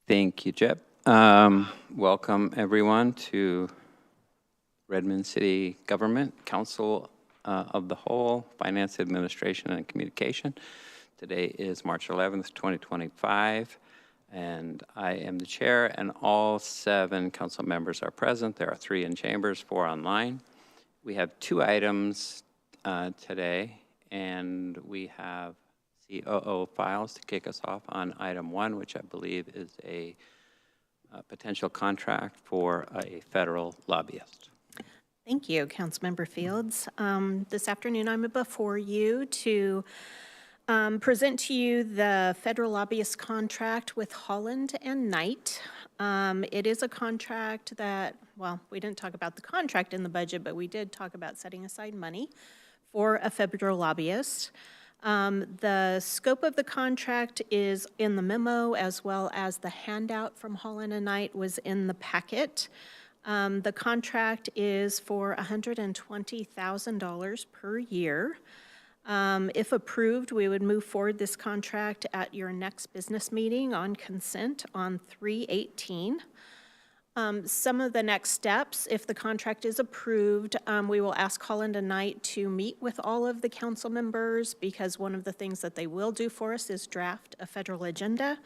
Thank you, Jeb. Welcome, everyone, to Redmond City Government Council of the Whole, Finance, Administration, and Communication. Today is March 11th, 2025, and I am the chair, and all 7 council members are present. There are 3 in chambers, 4 online. We have 2 items today, and we have COO files to kick us off on item 1, which I believe is a potential contract for a federal lobbyist. Thank you, Councilmember Fields. This afternoon, I'm before you to present to you the federal lobbyist contract with Holland and Knight. It is a contract that, well, we didn't talk about the contract in the budget, but we did talk about setting aside money for a federal lobbyist. The scope of the contract is in the memo, as well as the handout from Holland and Knight was in the packet. The contract is for $120,000 per year. If approved, we would move forward this contract at your next business meeting on consent on 3/18. Some of the next steps, if the contract is approved, we will ask Holland and Knight to meet with all of the council members, because one of the things that they will do for us is draft a federal agenda,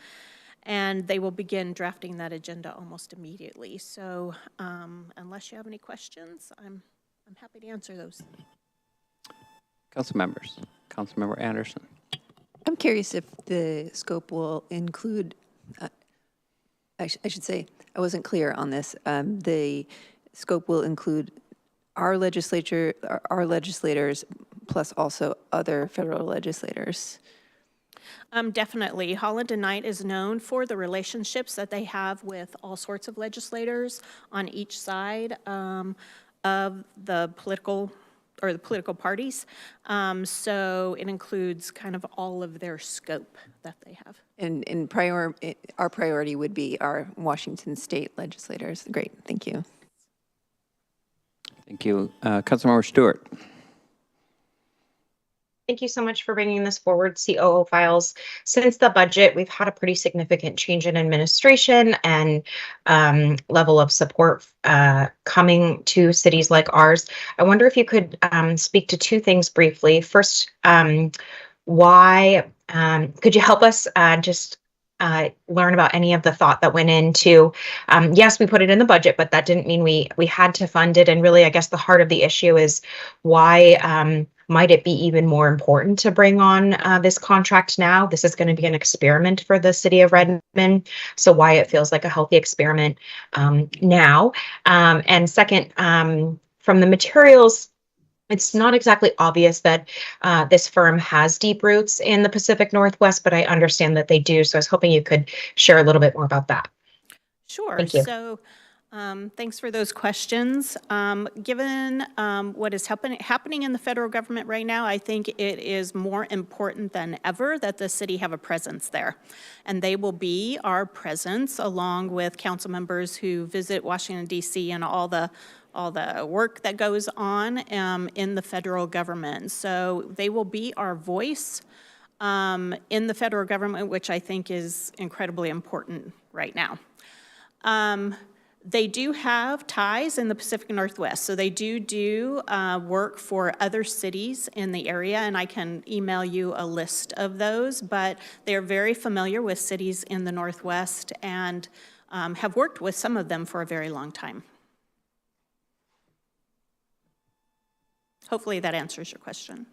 and they will begin drafting that agenda almost immediately. So unless you have any questions, I'm happy to answer those. Council members, Councilmember Anderson. I'm curious if the scope will include, I should say, I wasn't clear on this. The scope will include our legislature, our legislators, plus also other federal legislators. Definitely. Holland and Knight is known for the relationships that they have with all sorts of legislators on each side of the political parties. So it includes kind of all of their scope that they have. And our priority would be our Washington state legislators. Great, thank you. Thank you. Councilmember Stewart. Thank you so much for bringing this forward, COO files. Since the budget, we've had a pretty significant change in administration and level of support coming to cities like ours. I wonder if you could speak to 2 things briefly. First, why could you help us just learn about any of the thought that went into, yes, we put it in the budget, but that didn't mean we had to fund it. And really, I guess the heart of the issue is why might it be even more important to bring on this contract now? This is going to be an experiment for the city of Redmond, so why it feels like a healthy experiment now. And second, from the materials, it's not exactly obvious that this firm has deep roots in the Pacific Northwest, but I understand that they do. So I was hoping you could share a little bit more about that. Sure. Thank you. So thanks for those questions. Given what is happening in the federal government right now, I think it is more important than ever that the city have a presence there. And they will be our presence, along with council members who visit Washington, D.C. and all the work that goes on in the federal government. So they will be our voice in the federal government, which I think is incredibly important right now. They do have ties in the Pacific Northwest, so they do work for other cities in the area, and I can email you a list of those, but they're very familiar with cities in the Northwest and have worked with some of them for a very long time. Hopefully that answers your question.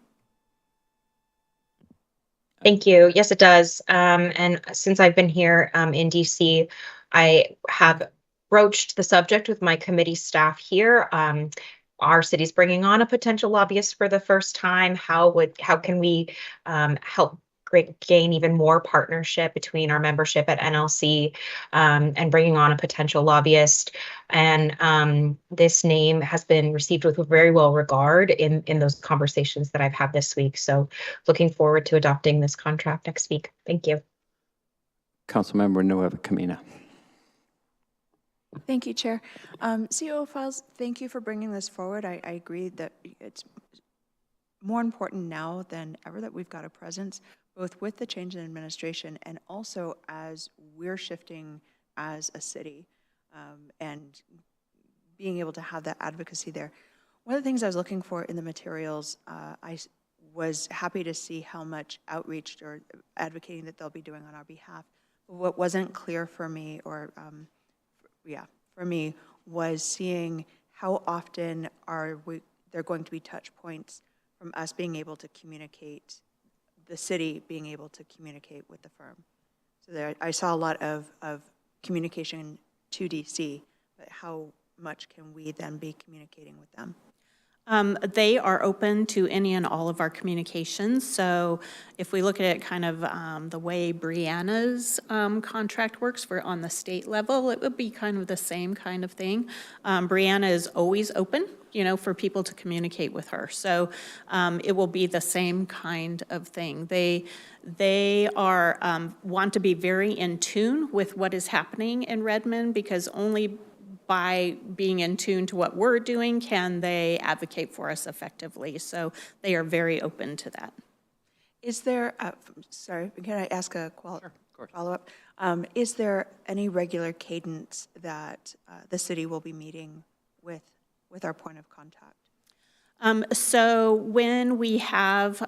Thank you. Yes, it does. And since I've been here in DC, I have broached the subject with my committee staff here. Our city's bringing on a potential lobbyist for the first time. How can we help gain even more partnership between our membership at NLC and bringing on a potential lobbyist? And this name has been received with very well regard in those conversations that I've had this week. So looking forward to adopting this contract next week. Thank you. Councilmember Nueva Camina. Thank you, Chair. COO files, thank you for bringing this forward. I agree that it's more important now than ever that we've got a presence, both with the change in administration and also as we're shifting as a city, and being able to have that advocacy there. One of the things I was looking for in the materials, was happy to see how much outreach or advocating that they'll be doing on our behalf. What wasn't clear for me, or for me, was seeing how often there going to be touch points from us being able to communicate, the city being able to communicate with the firm. So there, I saw a lot of communication to DC, but how much can we then be communicating with them? They are open to any and all of our communications. So if we look at it kind of the way Brianna's contract works for on the state level, it would be kind of the same kind of thing. Brianna is always open, for people to communicate with her. So it will be the same kind of thing. They are want to be very in tune with what is happening in Redmond, because only by being in tune to what we're doing can they advocate for us effectively. So they are very open to that. Is there, sorry, can I ask a follow-up? Is there any regular cadence that the city will be meeting with our point of contact? So when we have,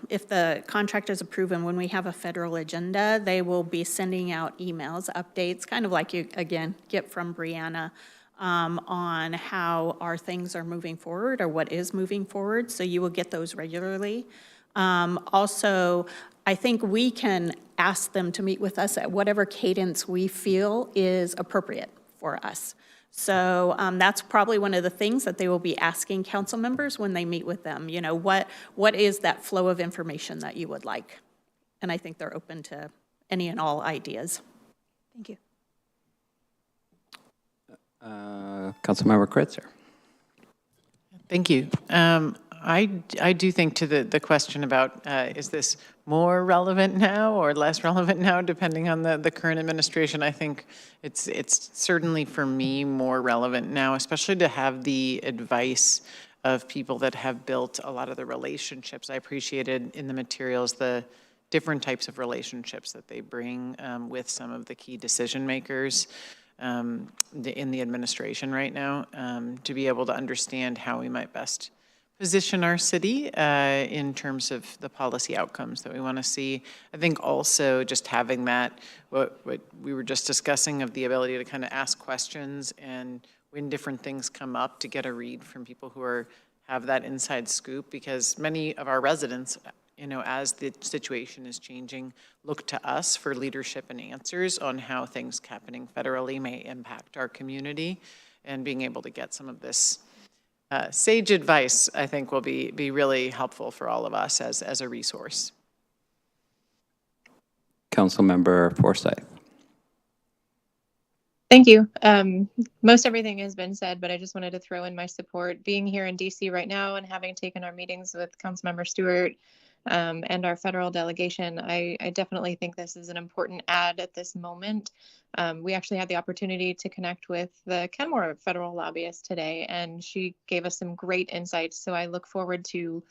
if the contract is approved and when we have a federal agenda, they will be sending out emails, updates, kind of like you, again, get from Brianna, on how our things are moving forward or what is moving forward. So you will get those regularly. Also, I think we can ask them to meet with us at whatever cadence we feel is appropriate for us. So that's probably one of the things that they will be asking council members when they meet with them. What is that flow of information that you would like? And I think they're open to any and all ideas. Thank you. Councilmember Kritzer. Thank you. I do think to the question about is this more relevant now or less relevant now, depending on the current administration, I think it's certainly for me more relevant now, especially to have the advice of people that have built a lot of the relationships. I appreciated in the materials the different types of relationships that they bring with some of the key decision makers in the administration right now, to be able to understand how we might best position our city in terms of the policy outcomes that we want to see. I think also just having that, what we were just discussing, of the ability to kind of ask questions and when different things come up, to get a read from people who have that inside scoop, because many of our residents, as the situation is changing, look to us for leadership and answers on how things happening federally may impact our community, and being able to get some of this sage advice, I think, will be really helpful for all of us as a resource. Councilmember Forsyth. Thank you. Most everything has been said, but I just wanted to throw in my support. Being here in DC right now and having taken our meetings with Councilmember Stewart and our federal delegation, I definitely think this is an important add at this moment. We actually had the opportunity to connect with the Kenmore federal lobbyist today, and she gave us some great insights. So I look forward to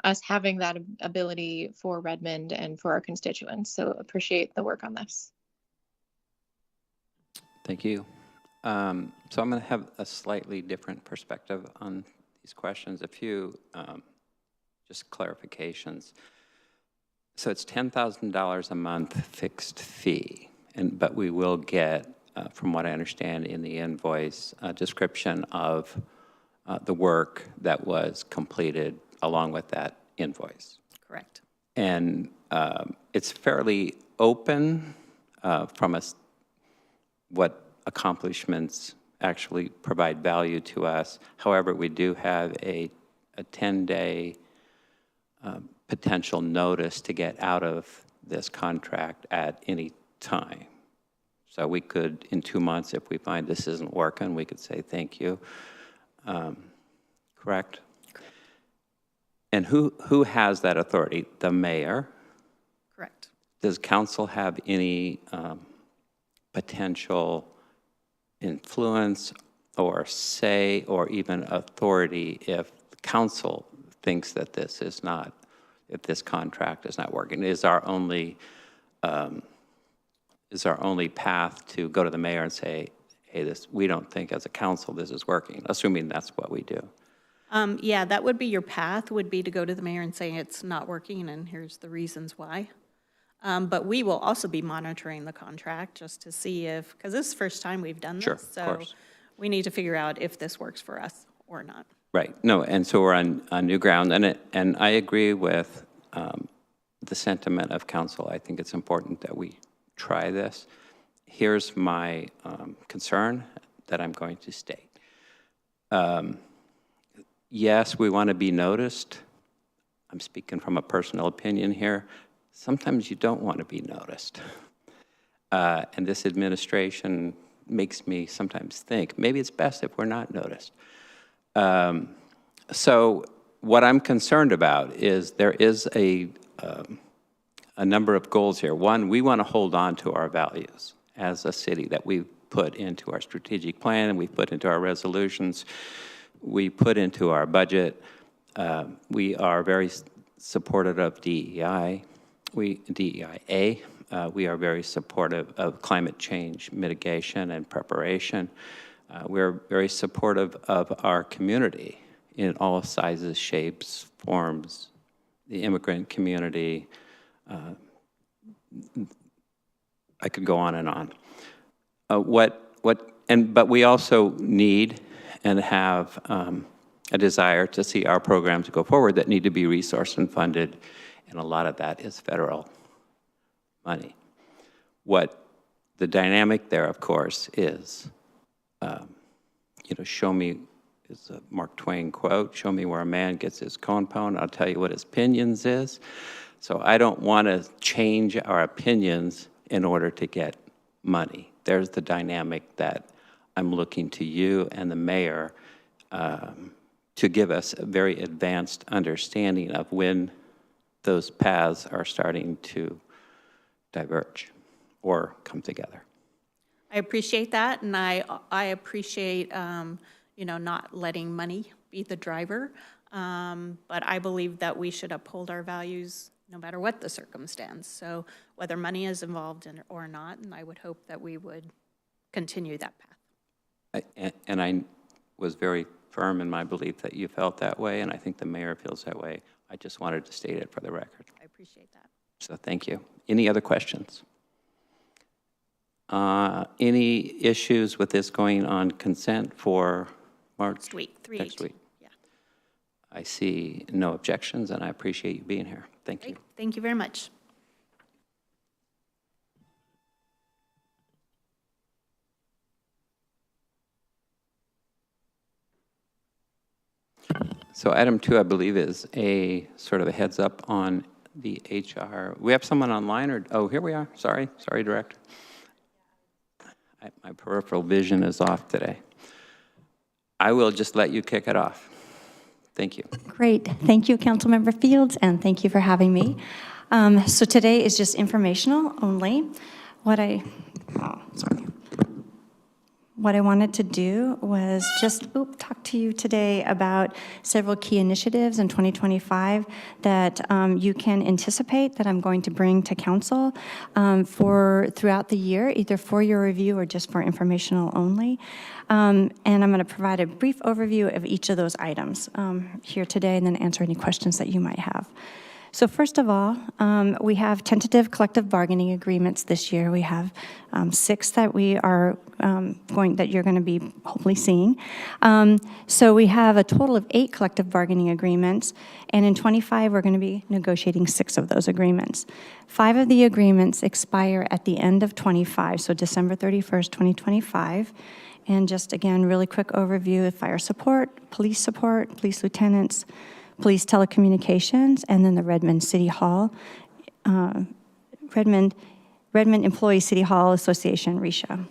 us having that ability for Redmond and for our constituents. So appreciate the work on this. Thank you. So I'm going to have a slightly different perspective on these questions. A few just clarifications. So it's $10,000 a month fixed fee, but we will get, from what I understand in the invoice, a description of the work that was completed along with that invoice. Correct. And it's fairly open from what accomplishments actually provide value to us. However, we do have a 10-day potential notice to get out of this contract at any time. So we could, in 2 months, if we find this isn't working, we could say thank you. Correct? And who has that authority? The mayor? Correct. Does council have any potential influence or say or even authority if the council thinks that this is not, if this contract is not working? Is our only is our only path to go to the mayor and say, hey, we don't think as a council this is working, assuming that's what we do. Yeah, that would be your path, would be to go to the mayor and say it's not working and here's the reasons why. But we will also be monitoring the contract just to see if, because this is the first time we've done this. Sure, of So course. we need to figure out if this works for us or not. Right, no, and so we're on new ground, and I agree with the sentiment of council. I think it's important that we try this. Here's my concern that I'm going to state. Yes, we want to be noticed. I'm speaking from a personal opinion here. Sometimes you don't want to be noticed. And this administration makes me sometimes think, maybe it's best if we're not noticed. So what I'm concerned about is there is a number of goals here. One, we want to hold on to our values as a city that we've put into our strategic plan, and we've put into our resolutions, we put into our budget. We are very supportive of DEIA. We are very supportive of climate change mitigation and preparation. We're very supportive of our community in all sizes, shapes, forms, the immigrant community. I could go on and on. But we also need and have a desire to see our programs go forward that need to be resourced and funded, and a lot of that is federal money. What the dynamic there, of course, is, show me, is a Mark Twain quote, show me where a man gets his compound, I'll tell you what his opinions is. So I don't want to change our opinions in order to get money. There's the dynamic that I'm looking to you and the mayor to give us a very advanced understanding of when those paths are starting to diverge or come together. I appreciate that, and I appreciate, not letting money be the driver. But I believe that we should uphold our values no matter what the circumstance. So whether money is involved in or not, and I would hope that we would continue that path. And I was very firm in my belief that you felt that way, and I think the mayor feels that way. I just wanted to state it for the record. I appreciate that. So thank you. Any other questions? Any issues with this going on consent for March? Next week, 3/8. Next week. Yeah. I see no objections, and I appreciate you being here. Thank you. Great. Thank you very much. So item 2, I believe, is a sort of a heads up on the HR. We have someone online, or, oh, here we are. Sorry, Director. My peripheral vision is off today. I will just let you kick it off. Thank you. Great. Thank you, Councilmember Fields, and thank you for having me. So today is just informational only. What I wanted to do was just talk to you today about several key initiatives in 2025 that you can anticipate that I'm going to bring to council for throughout the year, either for your review or just for informational only. And I'm going to provide a brief overview of each of those items here today and then answer any questions that you might have. So first of all, we have tentative collective bargaining agreements this year. We have 6 that we are that you're going to be hopefully seeing. So we have a total of 8 collective bargaining agreements, and in 25 we're going to be negotiating 6 of those agreements. 5 of the agreements expire at the end of 25, so December 31st, 2025. And just again, really quick overview of fire support, police lieutenants, police telecommunications, and then the Redmond City Hall, Redmond Employee City Hall Association, RESHA.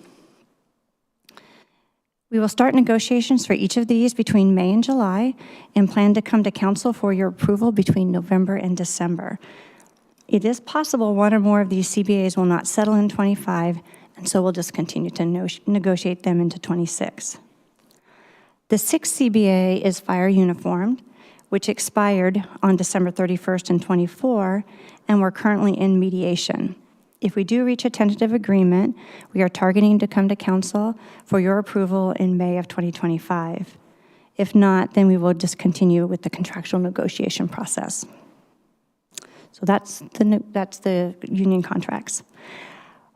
We will start negotiations for each of these between May and July and plan to come to council for your approval between November and December. It is possible one or more of these CBAs will not settle in 25, and so we'll just continue to negotiate them into 26. The 6th CBA is fire uniformed, which expired on December 31st and 24, and we're currently in mediation. If we do reach a tentative agreement, we are targeting to come to council for your approval in May of 2025. If not, then we will just continue with the contractual negotiation process. So that's the union contracts.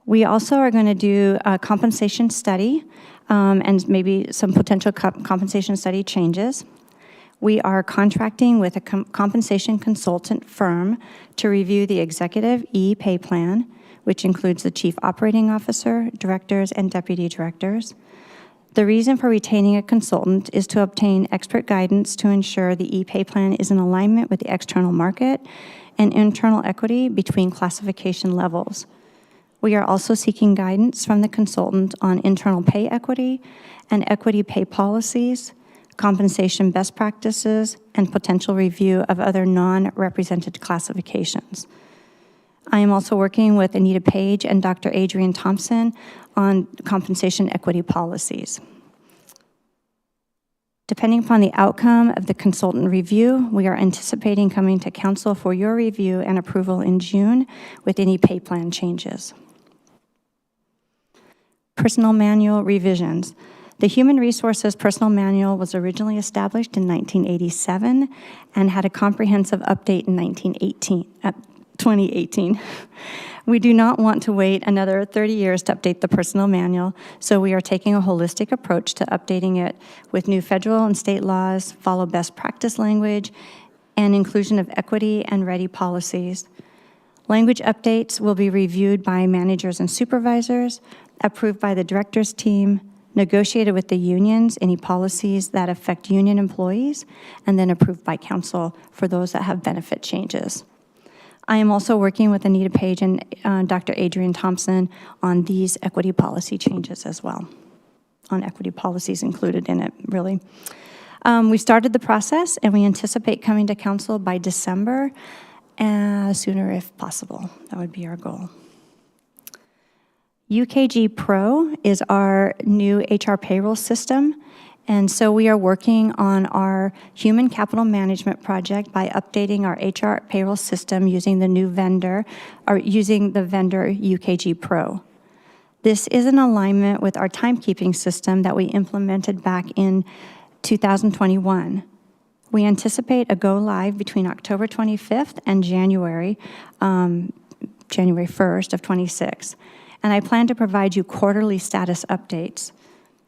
We also are going to do a compensation study and maybe some potential compensation study changes. We are contracting with a compensation consultant firm to review the executive E-pay plan, which includes the chief operating officer, directors, and deputy directors. The reason for retaining a consultant is to obtain expert guidance to ensure the E-pay plan is in alignment with the external market and internal equity between classification levels. We are also seeking guidance from the consultant on internal pay equity and equity pay policies, compensation best practices, and potential review of other non-represented classifications. I am also working with Anita Page and Dr. Adrian Thompson on compensation equity policies. Depending upon the outcome of the consultant review, we are anticipating coming to council for your review and approval in June with any pay plan changes. Personnel manual revisions. The Human Resources Personnel Manual was originally established in 1987 and had a comprehensive update in 2018. We do not want to wait another 30 years to update the personnel manual, so we are taking a holistic approach to updating it with new federal and state laws, follow best practice language, and inclusion of equity and ready policies. Language updates will be reviewed by managers and supervisors, approved by the directors team, negotiated with the unions, any policies that affect union employees, and then approved by council for those that have benefit changes. I am also working with Anita Page and Dr. Adrian Thompson on these equity policy changes as well, on equity policies included in it, really. We started the process, and we anticipate coming to council by December, sooner if possible. That would be our goal. UKG Pro is our new HR payroll system, and so we are working on our human capital management project by updating our HR payroll system using the new vendor, or using the vendor UKG Pro. This is in alignment with our timekeeping system that we implemented back in 2021. We anticipate a go live between October 25th and January 1st of 26. And I plan to provide you quarterly status updates.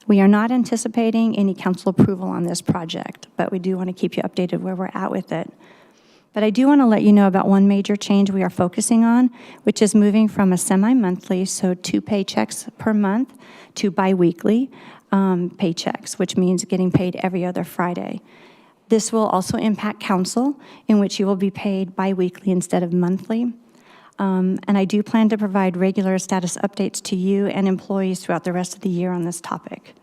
We are not anticipating any council approval on this project, but we do want to keep you updated where we're at with it. But I do want to let you know about one major change we are focusing on, which is moving from a semi-monthly, so 2 paychecks per month, to bi-weekly paychecks, which means getting paid every other Friday. This will also impact council, in which you will be paid bi-weekly instead of monthly. And I do plan to provide regular status updates to you and employees throughout the rest of the year on this topic.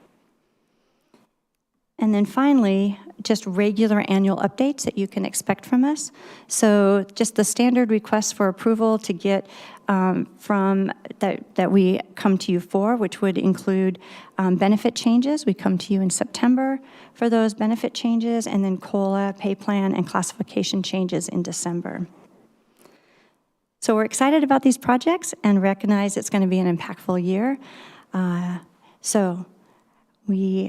And then finally, just regular annual updates that you can expect from us. So just the standard requests for approval to get that we come to you for, which would include benefit changes. We come to you in September for those benefit changes, and then COLA, pay plan, and classification changes in December. So we're excited about these projects and recognize it's going to be an impactful year. I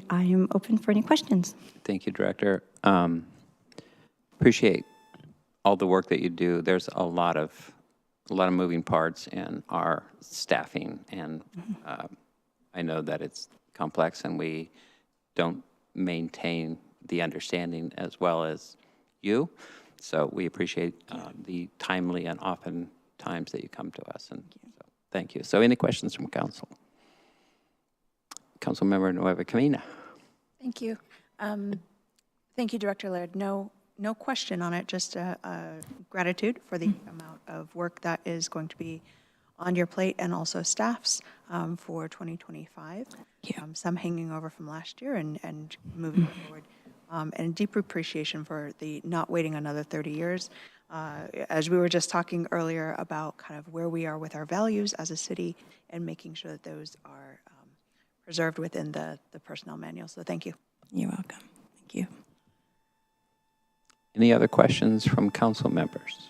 am open for any questions. Thank you, Director. Appreciate all the work that you do. There's a lot of moving parts in our staffing, and I know that it's complex, and we don't maintain the understanding as well as you. So we appreciate the timely and often times that you come to us, and so thank you. So any questions from council? Councilmember Nueva Camina. Thank you. Thank you, Director Laird. No question on it, just gratitude for the amount of work that is going to be on your plate and also staff's for 2025. Some hanging over from last year and moving forward. And deep appreciation for the not waiting another 30 years. As we were just talking earlier about kind of where we are with our values as a city and making sure that those are preserved within the personnel manual. So thank you. You're welcome. Thank you. Any other questions from council members?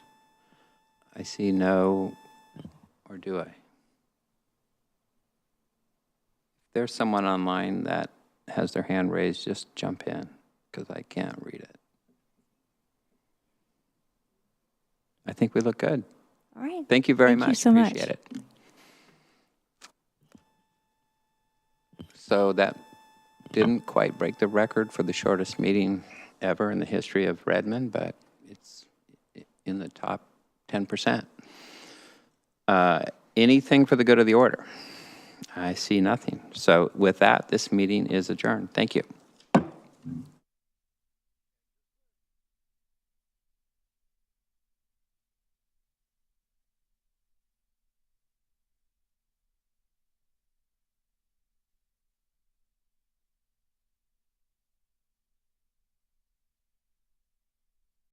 I see no, or do I? there's someone online that has their hand raised, just jump in, because I can't read it. I think we look good. All right. Thank you very Thank much. you so much. Appreciate it. So that didn't quite break the record for the shortest meeting ever in the history of Redmond, but it's in the top 10%. Anything for the good of the order? I see nothing. So with that, this meeting is adjourned. Thank you.